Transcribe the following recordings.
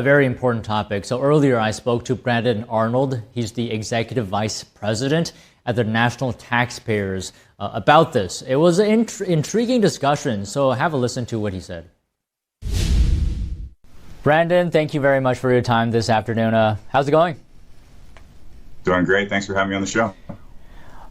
A very important topic. So earlier I spoke to Brandon Arnold. He's the executive vice president at the National Taxpayers about this. It was an intriguing discussion, so have a listen to what he said. Brandon, thank you very much for your time this afternoon. How's it going? Doing great. Thanks for having me on the show.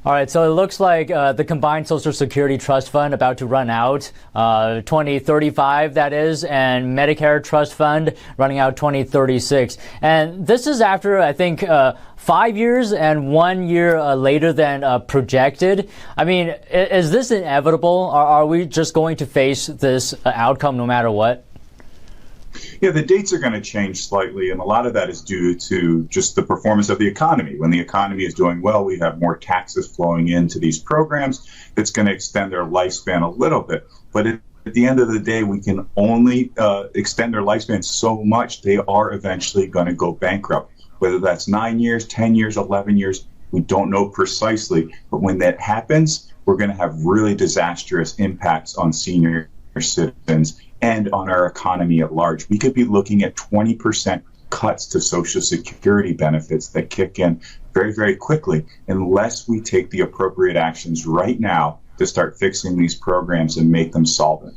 All right, so it looks like the combined Social Security Trust Fund about to run out 2035, that is, and Medicare Trust Fund running out 2036. And this is after, I think, 5 years and 1 year later than projected. I mean, is this inevitable? Or are we just going to face this outcome no matter what? Yeah, the dates are going to change slightly, and a lot of that is due to just the performance of the economy. When the economy is doing well, we have more taxes flowing into these programs. That's going to extend their lifespan a little bit. But at the end of the day, we can only extend their lifespan so much. They are eventually going to go bankrupt. Whether that's 9 years, 10 years, 11 years, we don't know precisely. But when that happens, we're going to have really disastrous impacts on senior citizens and on our economy at large. We could be looking at 20% cuts to Social Security benefits that kick in very, very quickly unless we take the appropriate actions right now to start fixing these programs and make them solvent.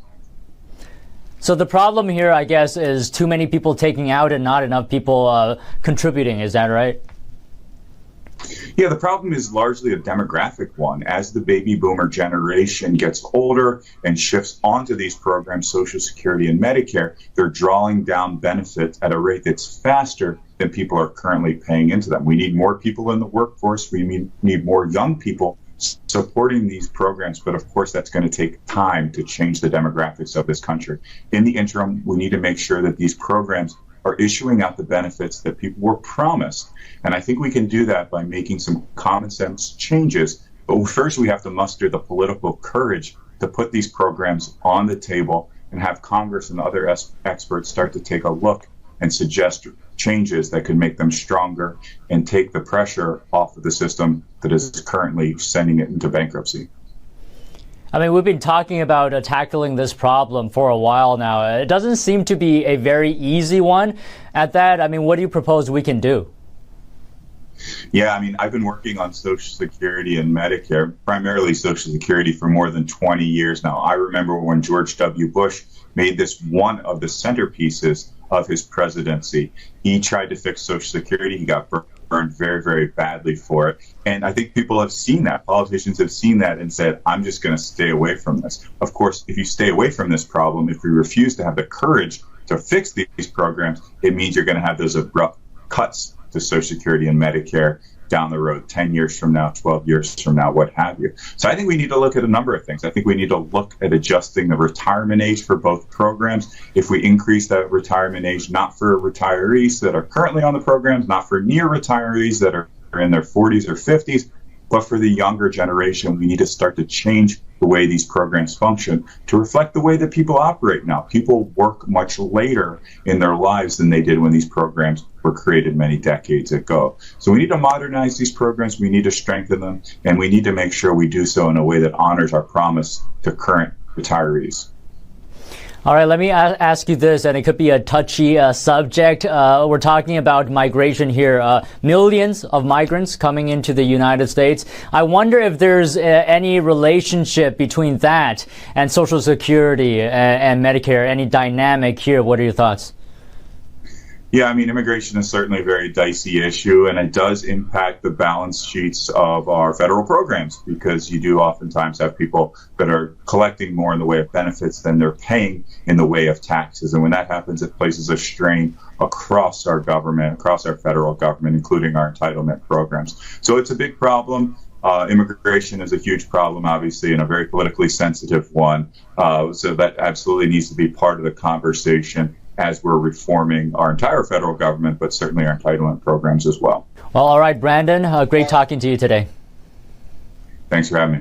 So the problem here, I guess, is too many people taking out and not enough people contributing. Is that right? Yeah, the problem is largely a demographic one. As the baby boomer generation gets older and shifts onto these programs, Social Security and Medicare, they're drawing down benefits at a rate that's faster than people are currently paying into them. We need more people in the workforce. We need more young people supporting these programs. But of course, that's going to take time to change the demographics of this country. In the interim, we need to make sure that these programs are issuing out the benefits that people were promised. And I think we can do that by making some common sense changes. But first, we have to muster the political courage to put these programs on the table and have Congress and other experts start to take a look and suggest changes that could make them stronger and take the pressure off of the system that is currently sending it into bankruptcy. I mean, we've been talking about tackling this problem for a while now. It doesn't seem to be a very easy one. At that, I mean, what do you propose we can do? Yeah, I mean, I've been working on Social Security and Medicare, primarily Social Security, for more than 20 years now. I remember when George W. Bush made this one of the centerpieces of his presidency. He tried to fix Social Security. He got burned very, very badly for it. And I think people have seen that. Politicians have seen that and said, I'm just going to stay away from this. Of course, if you stay away from this problem, if we refuse to have the courage to fix these programs, it means you're going to have those abrupt cuts to Social Security and Medicare down the road, 10 years from now, 12 years from now, what have you. So I think we need to look at a number of things. I think we need to look at adjusting the retirement age for both programs. If we increase that retirement age, not for retirees that are currently on the programs, not for near retirees that are in their 40s or 50s, but for the younger generation, we need to start to change the way these programs function to reflect the way that people operate now. People work much later in their lives than they did when these programs were created many decades ago. So we need to modernize these programs, we need to strengthen them, and we need to make sure we do so in a way that honors our promise to current retirees. All right, let me ask you this, and it could be a touchy subject. We're talking about migration here. Millions of migrants coming into the United States. I wonder if there's any relationship between that and Social Security and Medicare, any dynamic here. What are your thoughts? Yeah, I mean, immigration is certainly a very dicey issue, and it does impact the balance sheets of our federal programs because you do oftentimes have people that are collecting more in the way of benefits than they're paying in the way of taxes. And when that happens, it places a strain across our government, across our federal government, including our entitlement programs. So it's a big problem. Immigration is a huge problem, obviously, and a very politically sensitive one. So that absolutely needs to be part of the conversation as we're reforming our entire federal government, but certainly our entitlement programs as well. Well, all right, Brandon, great talking to you today. Thanks for having me.